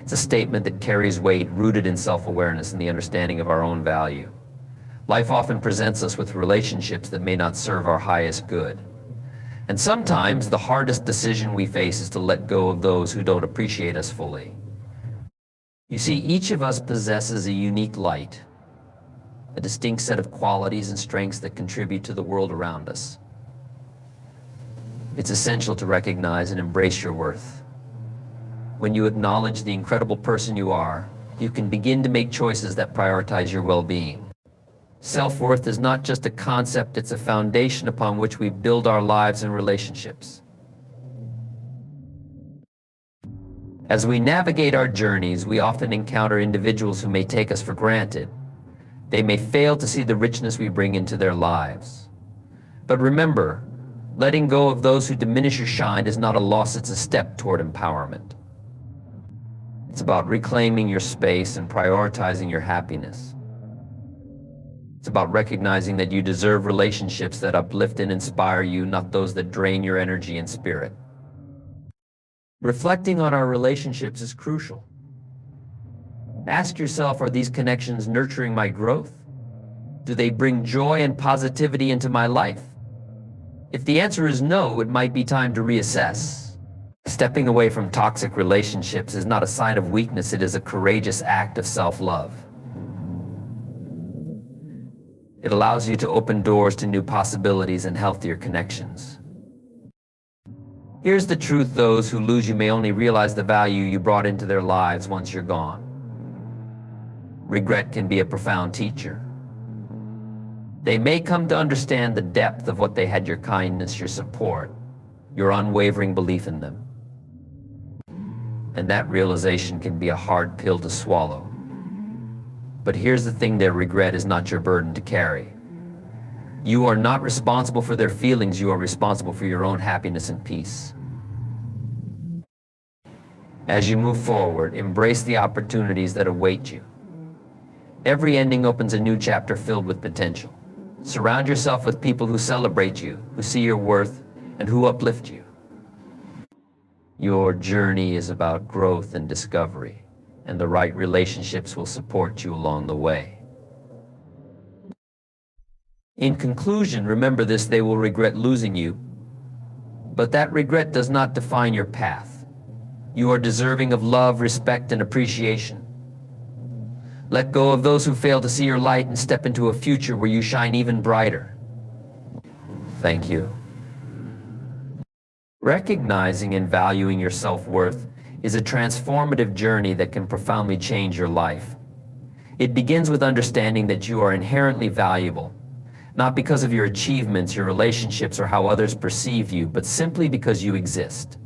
It's a statement that carries weight, rooted in self-awareness and the understanding of our own value. Life often presents us with relationships that may not serve our highest good. And sometimes the hardest decision we face is to let go of those who don't appreciate us fully. You see, each of us possesses a unique light, a distinct set of qualities and strengths that contribute to the world around us. It's essential to recognize and embrace your worth. When you acknowledge the incredible person you are, you can begin to make choices that prioritize your well-being. Self-worth is not just a concept, it's a foundation upon which we build our lives and relationships. As we navigate our journeys, we often encounter individuals who may take us for granted. They may fail to see the richness we bring into their lives. But remember, letting go of those who diminish your shine is not a loss, it's a step toward empowerment. It's about reclaiming your space and prioritizing your happiness. It's about recognizing that you deserve relationships that uplift and inspire you, not those that drain your energy and spirit. Reflecting on our relationships is crucial. Ask yourself, are these connections nurturing my growth? Do they bring joy and positivity into my life? If the answer is no, it might be time to reassess. Stepping away from toxic relationships is not a sign of weakness, it is a courageous act of self-love. It allows you to open doors to new possibilities and healthier connections. Here's the truth: those who lose you may only realize the value you brought into their lives once you're gone. Regret can be a profound teacher. They may come to understand the depth of what they had: your kindness, your support, your unwavering belief in them. And that realization can be a hard pill to swallow. But here's the thing: their regret is not your burden to carry. You are not responsible for their feelings, you are responsible for your own happiness and peace. As you move forward, embrace the opportunities that await you. Every ending opens a new chapter filled with potential. Surround yourself with people who celebrate you, who see your worth, and who uplift you. Your journey is about growth and discovery, and the right relationships will support you along the way. In conclusion, remember this: they will regret losing you, but that regret does not define your path. You are deserving of love, respect, and appreciation. Let go of those who fail to see your light and step into a future where you shine even brighter. Thank you. Recognizing and valuing your self-worth is a transformative journey that can profoundly change your life. It begins with understanding that you are inherently valuable, not because of your achievements, your relationships, or how others perceive you, but simply because you exist.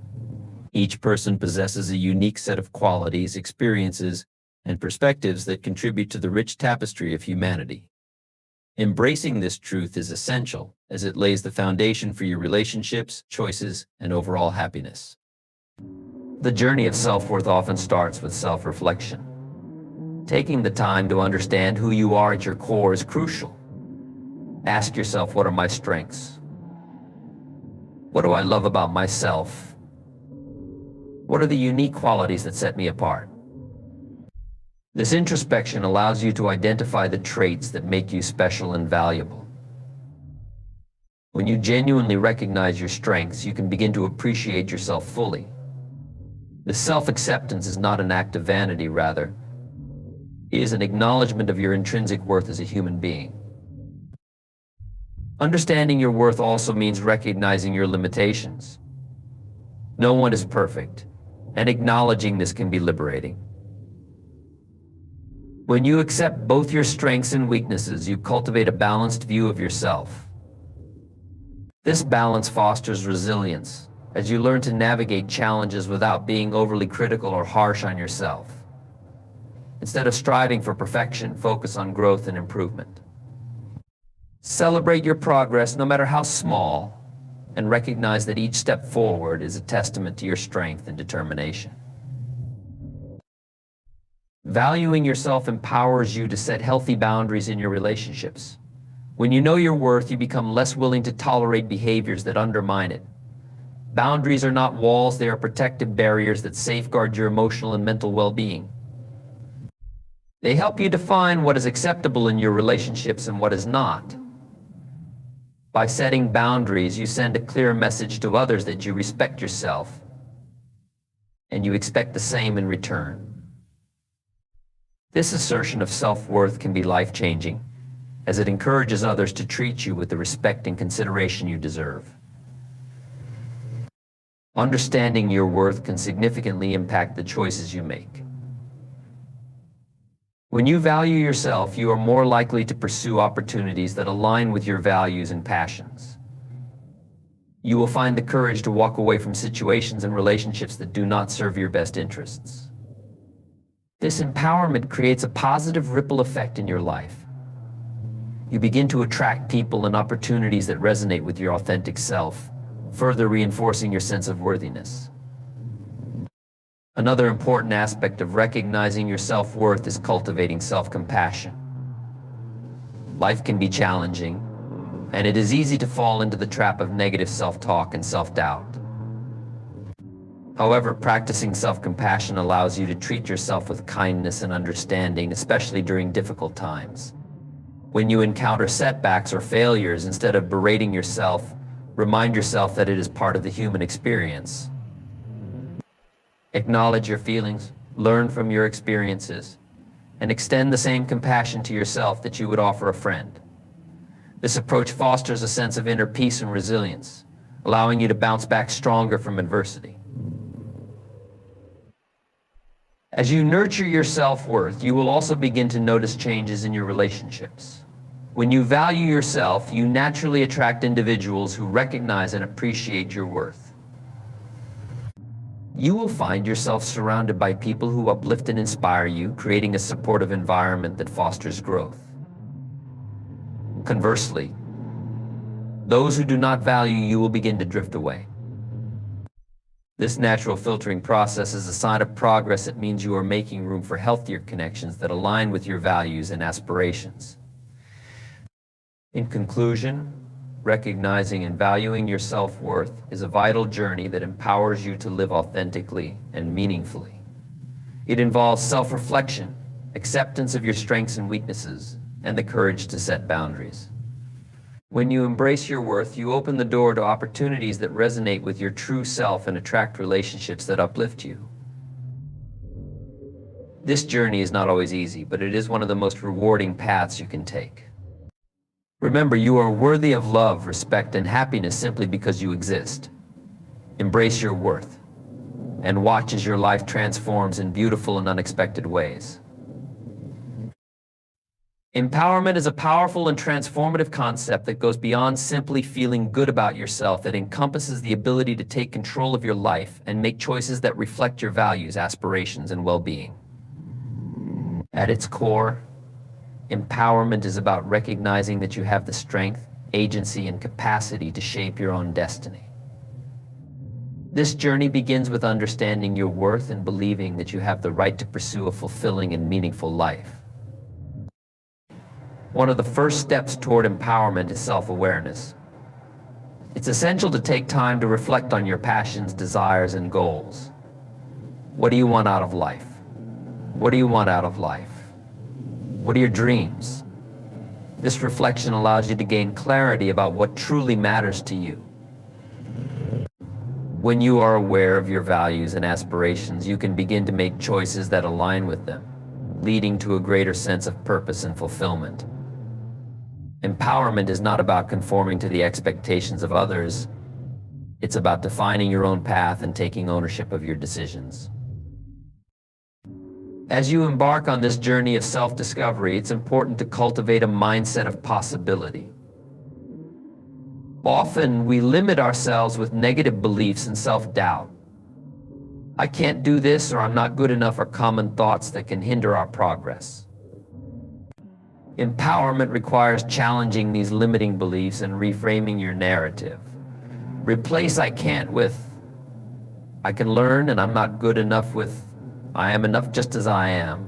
Each person possesses a unique set of qualities, experiences, and perspectives that contribute to the rich tapestry of humanity. Embracing this truth is essential, as it lays the foundation for your relationships, choices, and overall happiness. The journey of self-worth often starts with self-reflection. Taking the time to understand who you are at your core is crucial. Ask yourself, what are my strengths? What do I love about myself? What are the unique qualities that set me apart? This introspection allows you to identify the traits that make you special and valuable. When you genuinely recognize your strengths, you can begin to appreciate yourself fully. The self-acceptance is not an act of vanity, rather, it is an acknowledgement of your intrinsic worth as a human being. Understanding your worth also means recognizing your limitations. No one is perfect, and acknowledging this can be liberating. When you accept both your strengths and weaknesses, you cultivate a balanced view of yourself. This balance fosters resilience, as you learn to navigate challenges without being overly critical or harsh on yourself. Instead of striving for perfection, focus on growth and improvement. Celebrate your progress, no matter how small, and recognize that each step forward is a testament to your strength and determination. Valuing yourself empowers you to set healthy boundaries in your relationships. When you know your worth, you become less willing to tolerate behaviors that undermine it. Boundaries are not walls, they are protective barriers that safeguard your emotional and mental well-being. They help you define what is acceptable in your relationships and what is not. By setting boundaries, you send a clear message to others that you respect yourself, and you expect the same in return. This assertion of self-worth can be life-changing, as it encourages others to treat you with the respect and consideration you deserve. Understanding your worth can significantly impact the choices you make. When you value yourself, you are more likely to pursue opportunities that align with your values and passions. You will find the courage to walk away from situations and relationships that do not serve your best interests. This empowerment creates a positive ripple effect in your life. You begin to attract people and opportunities that resonate with your authentic self, further reinforcing your sense of worthiness. Another important aspect of recognizing your self-worth is cultivating self-compassion. Life can be challenging, and it is easy to fall into the trap of negative self-talk and self-doubt. However, practicing self-compassion allows you to treat yourself with kindness and understanding, especially during difficult times. When you encounter setbacks or failures, instead of berating yourself, remind yourself that it is part of the human experience. Acknowledge your feelings, learn from your experiences, and extend the same compassion to yourself that you would offer a friend. This approach fosters a sense of inner peace and resilience, allowing you to bounce back stronger from adversity. As you nurture your self-worth, you will also begin to notice changes in your relationships. When you value yourself, you naturally attract individuals who recognize and appreciate your worth. You will find yourself surrounded by people who uplift and inspire you, creating a supportive environment that fosters growth. Conversely, those who do not value you will begin to drift away. This natural filtering process is a sign of progress. It means you are making room for healthier connections that align with your values and aspirations. In conclusion, recognizing and valuing your self-worth is a vital journey that empowers you to live authentically and meaningfully. It involves self-reflection, acceptance of your strengths and weaknesses, and the courage to set boundaries. When you embrace your worth, you open the door to opportunities that resonate with your true self and attract relationships that uplift you. This journey is not always easy, but it is one of the most rewarding paths you can take. Remember, you are worthy of love, respect, and happiness simply because you exist. Embrace your worth, and watch as your life transforms in beautiful and unexpected ways. Empowerment is a powerful and transformative concept that goes beyond simply feeling good about yourself. It encompasses the ability to take control of your life and make choices that reflect your values, aspirations, and well-being. At its core, empowerment is about recognizing that you have the strength, agency, and capacity to shape your own destiny. This journey begins with understanding your worth and believing that you have the right to pursue a fulfilling and meaningful life. One of the first steps toward empowerment is self-awareness. It's essential to take time to reflect on your passions, desires, and goals. What do you want out of life? What do you want out of life? What are your dreams? This reflection allows you to gain clarity about what truly matters to you. When you are aware of your values and aspirations, you can begin to make choices that align with them, leading to a greater sense of purpose and fulfillment. Empowerment is not about conforming to the expectations of others. It's about defining your own path and taking ownership of your decisions. As you embark on this journey of self-discovery, it's important to cultivate a mindset of possibility. Often, we limit ourselves with negative beliefs and self-doubt. I can't do this, or I'm not good enough, are common thoughts that can hinder our progress. Empowerment requires challenging these limiting beliefs and reframing your narrative. Replace "I can't" with "I can learn," and "I'm not good enough" with "I am enough just as I am."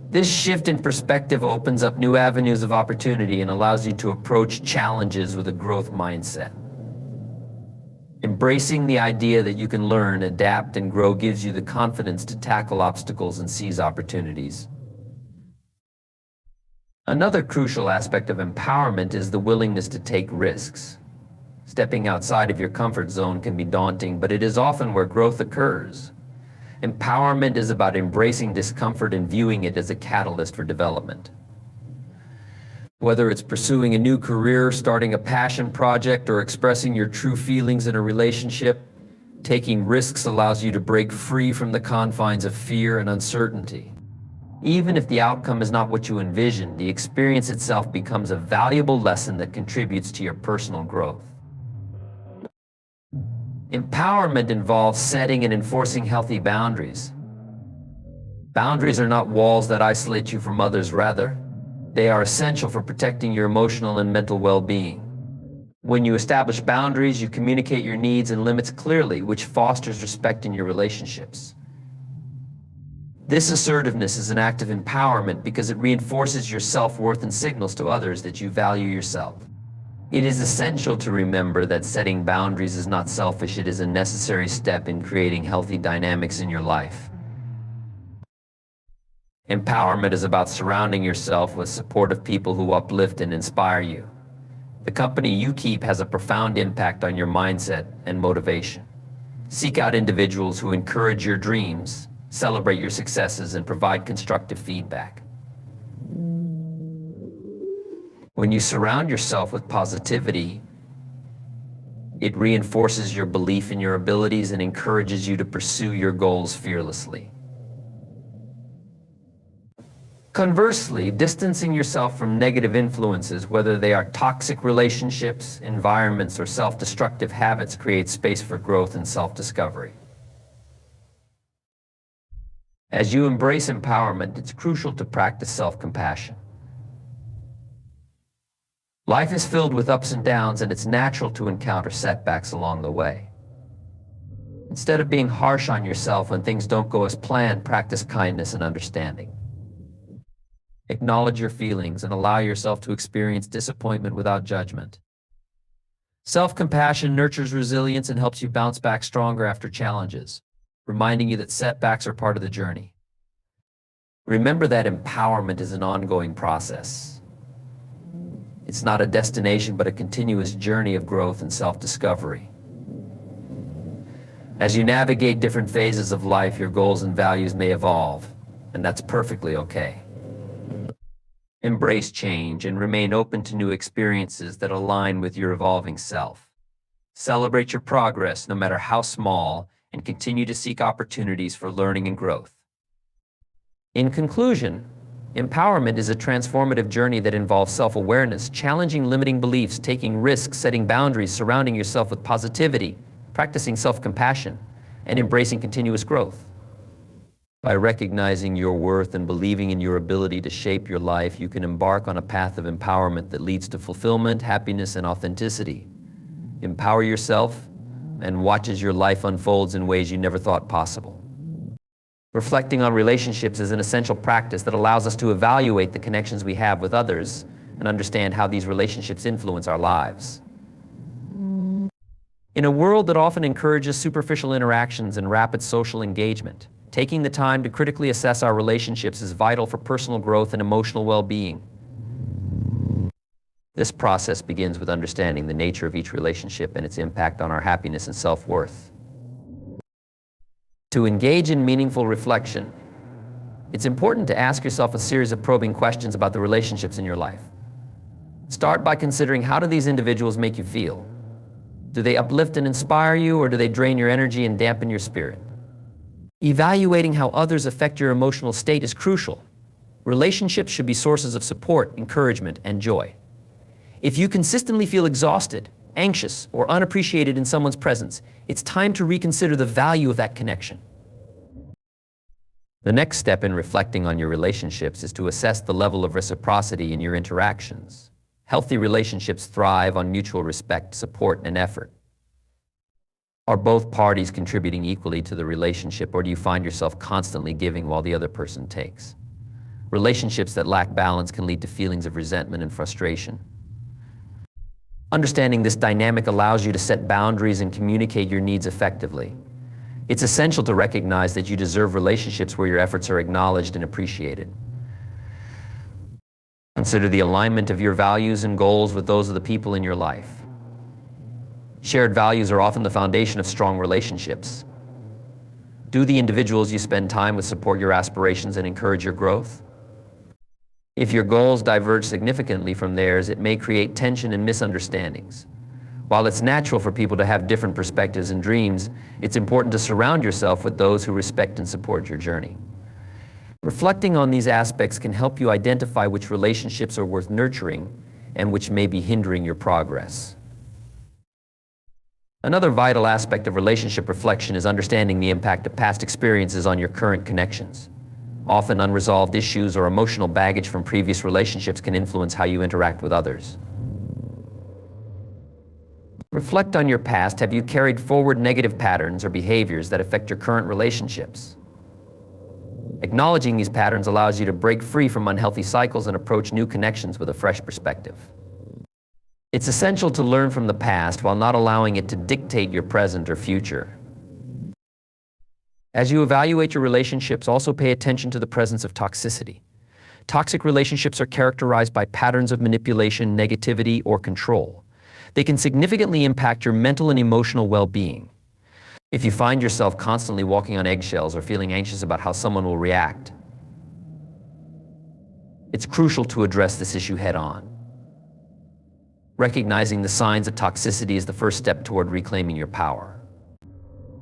This shift in perspective opens up new avenues of opportunity and allows you to approach challenges with a growth mindset. Embracing the idea that you can learn, adapt, and grow gives you the confidence to tackle obstacles and seize opportunities. Another crucial aspect of empowerment is the willingness to take risks. Stepping outside of your comfort zone can be daunting, but it is often where growth occurs. Empowerment is about embracing discomfort and viewing it as a catalyst for development. Whether it's pursuing a new career, starting a passion project, or expressing your true feelings in a relationship, taking risks allows you to break free from the confines of fear and uncertainty. Even if the outcome is not what you envisioned, the experience itself becomes a valuable lesson that contributes to your personal growth. Empowerment involves setting and enforcing healthy boundaries. Boundaries are not walls that isolate you from others, rather, they are essential for protecting your emotional and mental well-being. When you establish boundaries, you communicate your needs and limits clearly, which fosters respect in your relationships. This assertiveness is an act of empowerment because it reinforces your self-worth and signals to others that you value yourself. It is essential to remember that setting boundaries is not selfish, it is a necessary step in creating healthy dynamics in your life. Empowerment is about surrounding yourself with supportive people who uplift and inspire you. The company you keep has a profound impact on your mindset and motivation. Seek out individuals who encourage your dreams, celebrate your successes, and provide constructive feedback. When you surround yourself with positivity, it reinforces your belief in your abilities and encourages you to pursue your goals fearlessly. Conversely, distancing yourself from negative influences, whether they are toxic relationships, environments, or self-destructive habits, creates space for growth and self-discovery. As you embrace empowerment, it's crucial to practice self-compassion. Life is filled with ups and downs, and it's natural to encounter setbacks along the way. Instead of being harsh on yourself when things don't go as planned, practice kindness and understanding. Acknowledge your feelings and allow yourself to experience disappointment without judgment. Self-compassion nurtures resilience and helps you bounce back stronger after challenges, reminding you that setbacks are part of the journey. Remember that empowerment is an ongoing process. It's not a destination, but a continuous journey of growth and self-discovery. As you navigate different phases of life, your goals and values may evolve, and that's perfectly okay. Embrace change and remain open to new experiences that align with your evolving self. Celebrate your progress, no matter how small, and continue to seek opportunities for learning and growth. In conclusion, empowerment is a transformative journey that involves self-awareness, challenging limiting beliefs, taking risks, setting boundaries, surrounding yourself with positivity, practicing self-compassion, and embracing continuous growth. By recognizing your worth and believing in your ability to shape your life, you can embark on a path of empowerment that leads to fulfillment, happiness, and authenticity. Empower yourself and watch as your life unfolds in ways you never thought possible. Reflecting on relationships is an essential practice that allows us to evaluate the connections we have with others and understand how these relationships influence our lives. In a world that often encourages superficial interactions and rapid social engagement, taking the time to critically assess our relationships is vital for personal growth and emotional well-being. This process begins with understanding the nature of each relationship and its impact on our happiness and self-worth. To engage in meaningful reflection, it's important to ask yourself a series of probing questions about the relationships in your life. Start by considering, how do these individuals make you feel? Do they uplift and inspire you, or do they drain your energy and dampen your spirit? Evaluating how others affect your emotional state is crucial. Relationships should be sources of support, encouragement, and joy. If you consistently feel exhausted, anxious, or unappreciated in someone's presence, it's time to reconsider the value of that connection. The next step in reflecting on your relationships is to assess the level of reciprocity in your interactions. Healthy relationships thrive on mutual respect, support, and effort. Are both parties contributing equally to the relationship, or do you find yourself constantly giving while the other person takes? Relationships that lack balance can lead to feelings of resentment and frustration. Understanding this dynamic allows you to set boundaries and communicate your needs effectively. It's essential to recognize that you deserve relationships where your efforts are acknowledged and appreciated. Consider the alignment of your values and goals with those of the people in your life. Shared values are often the foundation of strong relationships. Do the individuals you spend time with support your aspirations and encourage your growth? If your goals diverge significantly from theirs, it may create tension and misunderstandings. While it's natural for people to have different perspectives and dreams, it's important to surround yourself with those who respect and support your journey. Reflecting on these aspects can help you identify which relationships are worth nurturing and which may be hindering your progress. Another vital aspect of relationship reflection is understanding the impact of past experiences on your current connections. Often unresolved issues or emotional baggage from previous relationships can influence how you interact with others. Reflect on your past. Have you carried forward negative patterns or behaviors that affect your current relationships? Acknowledging these patterns allows you to break free from unhealthy cycles and approach new connections with a fresh perspective. It's essential to learn from the past while not allowing it to dictate your present or future. As you evaluate your relationships, also pay attention to the presence of toxicity. Toxic relationships are characterized by patterns of manipulation, negativity, or control. They can significantly impact your mental and emotional well-being. If you find yourself constantly walking on eggshells or feeling anxious about how someone will react, it's crucial to address this issue head-on. Recognizing the signs of toxicity is the first step toward reclaiming your power.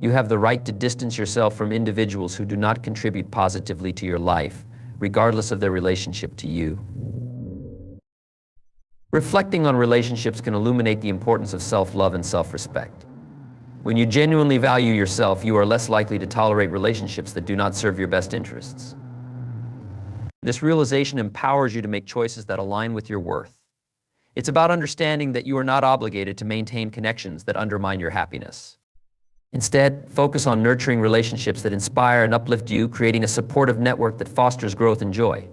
You have the right to distance yourself from individuals who do not contribute positively to your life, regardless of their relationship to you. Reflecting on relationships can illuminate the importance of self-love and self-respect. When you genuinely value yourself, you are less likely to tolerate relationships that do not serve your best interests. This realization empowers you to make choices that align with your worth. It's about understanding that you are not obligated to maintain connections that undermine your happiness. Instead, focus on nurturing relationships that inspire and uplift you, creating a supportive network that fosters growth and joy.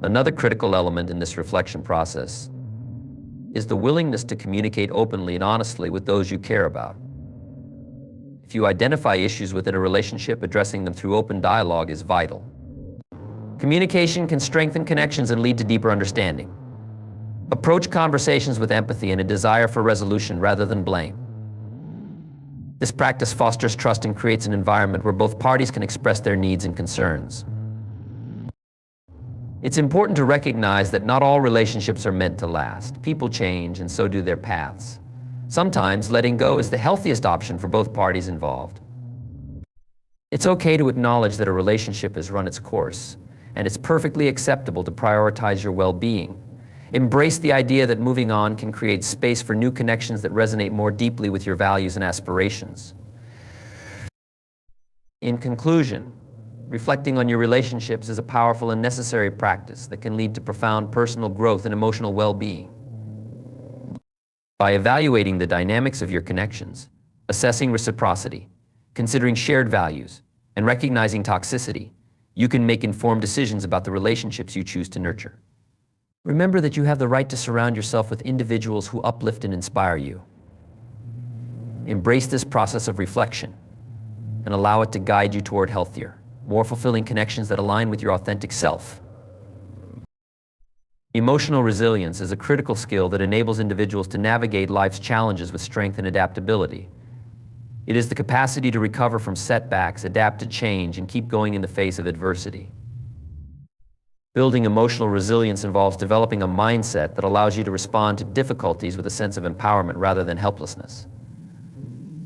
Another critical element in this reflection process is the willingness to communicate openly and honestly with those you care about. If you identify issues within a relationship, addressing them through open dialogue is vital. Communication can strengthen connections and lead to deeper understanding. Approach conversations with empathy and a desire for resolution rather than blame. This practice fosters trust and creates an environment where both parties can express their needs and concerns. It's important to recognize that not all relationships are meant to last. People change, and so do their paths. Sometimes letting go is the healthiest option for both parties involved. It's okay to acknowledge that a relationship has run its course, and it's perfectly acceptable to prioritize your well-being. Embrace the idea that moving on can create space for new connections that resonate more deeply with your values and aspirations. In conclusion, reflecting on your relationships is a powerful and necessary practice that can lead to profound personal growth and emotional well-being. By evaluating the dynamics of your connections, assessing reciprocity, considering shared values, and recognizing toxicity, you can make informed decisions about the relationships you choose to nurture. Remember that you have the right to surround yourself with individuals who uplift and inspire you. Embrace this process of reflection and allow it to guide you toward healthier, more fulfilling connections that align with your authentic self. Emotional resilience is a critical skill that enables individuals to navigate life's challenges with strength and adaptability. It is the capacity to recover from setbacks, adapt to change, and keep going in the face of adversity. Building emotional resilience involves developing a mindset that allows you to respond to difficulties with a sense of empowerment rather than helplessness.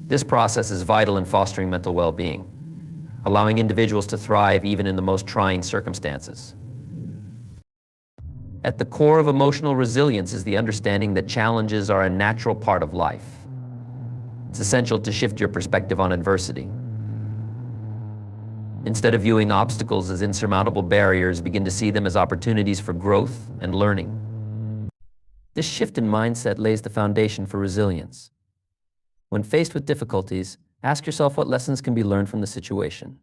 This process is vital in fostering mental well-being, allowing individuals to thrive even in the most trying circumstances. At the core of emotional resilience is the understanding that challenges are a natural part of life. It's essential to shift your perspective on adversity. Instead of viewing obstacles as insurmountable barriers, begin to see them as opportunities for growth and learning. This shift in mindset lays the foundation for resilience. When faced with difficulties, ask yourself what lessons can be learned from the situation.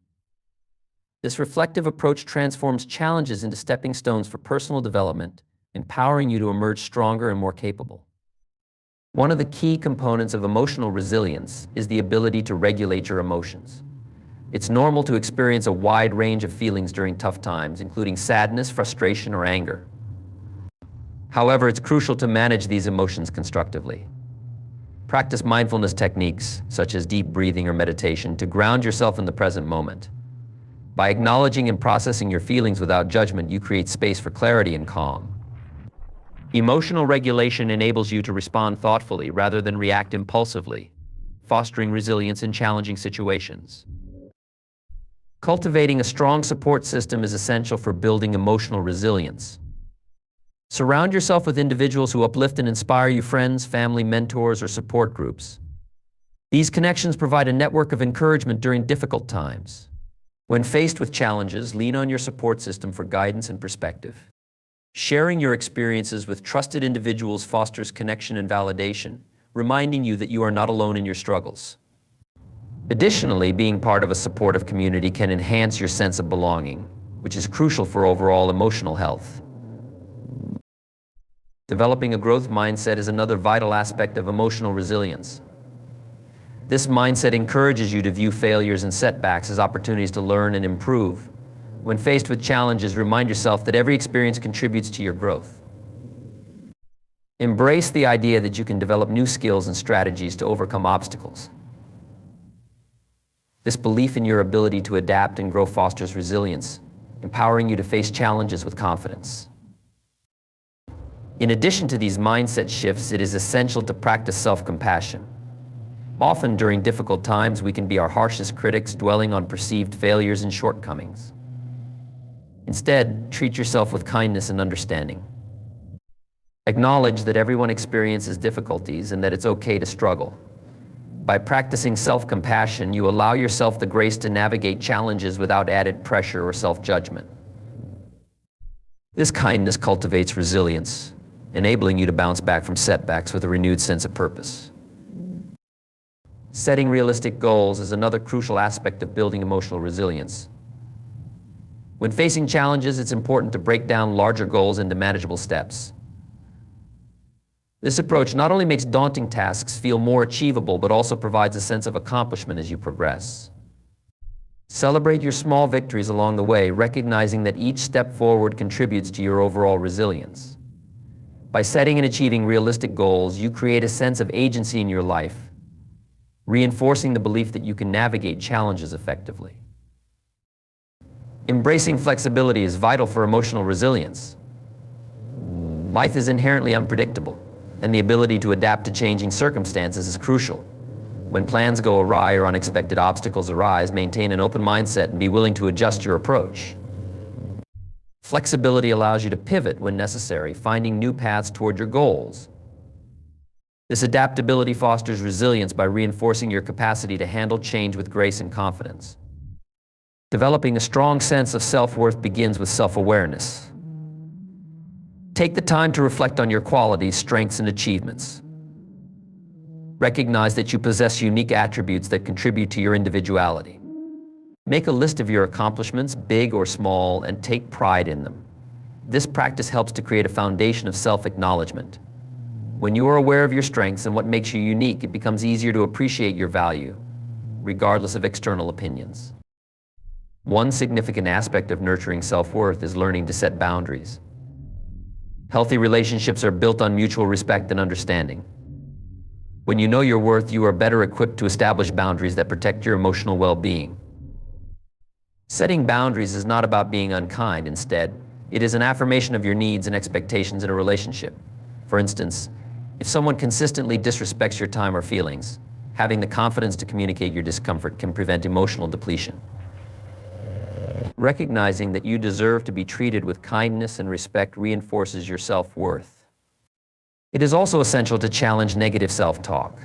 This reflective approach transforms challenges into stepping stones for personal development empowering you to emerge stronger and more capable. One of the key components of emotional resilience is the ability to regulate your emotions. It's normal to experience a wide range of feelings during tough times, including sadness, frustration, or anger. However, it's crucial to manage these emotions constructively. Practice mindfulness techniques, such as deep breathing or meditation, to ground yourself in the present moment. By acknowledging and processing your feelings without judgment, you create space for clarity and calm. Emotional regulation enables you to respond thoughtfully rather than react impulsively, fostering resilience in challenging situations. Cultivating a strong support system is essential for building emotional resilience. Surround yourself with individuals who uplift and inspire you, friends, family, mentors, or support groups. These connections provide a network of encouragement during difficult times. When faced with challenges, lean on your support system for guidance and perspective. Sharing your experiences with trusted individuals fosters connection and validation, reminding you that you are not alone in your struggles. Additionally, being part of a supportive community can enhance your sense of belonging, which is crucial for overall emotional health. Developing a growth mindset is another vital aspect of emotional resilience. This mindset encourages you to view failures and setbacks as opportunities to learn and improve. When faced with challenges, remind yourself that every experience contributes to your growth. Embrace the idea that you can develop new skills and strategies to overcome obstacles. This belief in your ability to adapt and grow fosters resilience, empowering you to face challenges with confidence. In addition to these mindset shifts, it is essential to practice self-compassion. Often during difficult times, we can be our harshest critics, dwelling on perceived failures and shortcomings. Instead, treat yourself with kindness and understanding. Acknowledge that everyone experiences difficulties and that it's okay to struggle. By practicing self-compassion, you allow yourself the grace to navigate challenges without added pressure or self-judgment. This kindness cultivates resilience, enabling you to bounce back from setbacks with a renewed sense of purpose. Setting realistic goals is another crucial aspect of building emotional resilience. When facing challenges, it's important to break down larger goals into manageable steps. This approach not only makes daunting tasks feel more achievable, but also provides a sense of accomplishment as you progress. Celebrate your small victories along the way, recognizing that each step forward contributes to your overall resilience. By setting and achieving realistic goals, you create a sense of agency in your life, reinforcing the belief that you can navigate challenges effectively. Embracing flexibility is vital for emotional resilience. Life is inherently unpredictable, and the ability to adapt to changing circumstances is crucial. When plans go awry or unexpected obstacles arise, maintain an open mindset and be willing to adjust your approach. Flexibility allows you to pivot when necessary, finding new paths toward your goals. This adaptability fosters resilience by reinforcing your capacity to handle change with grace and confidence. Developing a strong sense of self-worth begins with self-awareness. Take the time to reflect on your qualities, strengths, and achievements. Recognize that you possess unique attributes that contribute to your individuality. Make a list of your accomplishments, big or small, and take pride in them. This practice helps to create a foundation of self-acknowledgement. When you are aware of your strengths and what makes you unique, it becomes easier to appreciate your value, regardless of external opinions. One significant aspect of nurturing self-worth is learning to set boundaries. Healthy relationships are built on mutual respect and understanding. When you know your worth, you are better equipped to establish boundaries that protect your emotional well-being. Setting boundaries is not about being unkind. Instead, it is an affirmation of your needs and expectations in a relationship. For instance, if someone consistently disrespects your time or feelings, having the confidence to communicate your discomfort can prevent emotional depletion. Recognizing that you deserve to be treated with kindness and respect reinforces your self-worth. It is also essential to challenge negative self-talk.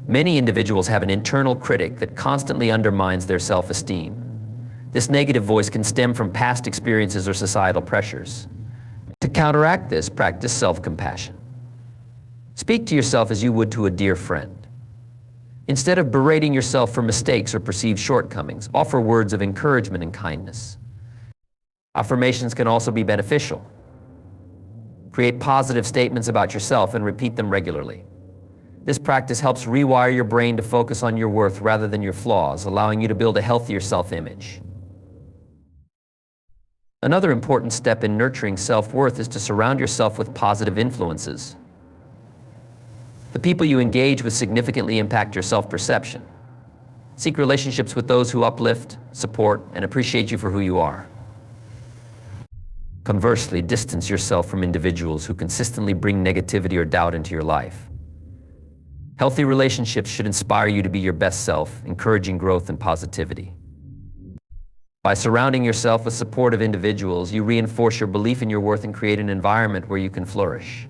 Many individuals have an internal critic that constantly undermines their self-esteem. This negative voice can stem from past experiences or societal pressures. To counteract this, practice self-compassion. Speak to yourself as you would to a dear friend. Instead of berating yourself for mistakes or perceived shortcomings, offer words of encouragement and kindness. Affirmations can also be beneficial. Create positive statements about yourself and repeat them regularly. This practice helps rewire your brain to focus on your worth rather than your flaws, allowing you to build a healthier self-image. Another important step in nurturing self-worth is to surround yourself with positive influences. The people you engage with significantly impact your self-perception. Seek relationships with those who uplift, support, and appreciate you for who you are. Conversely, distance yourself from individuals who consistently bring negativity or doubt into your life. Healthy relationships should inspire you to be your best self, encouraging growth and positivity. By surrounding yourself with supportive individuals, you reinforce your belief in your worth and create an environment where you can flourish.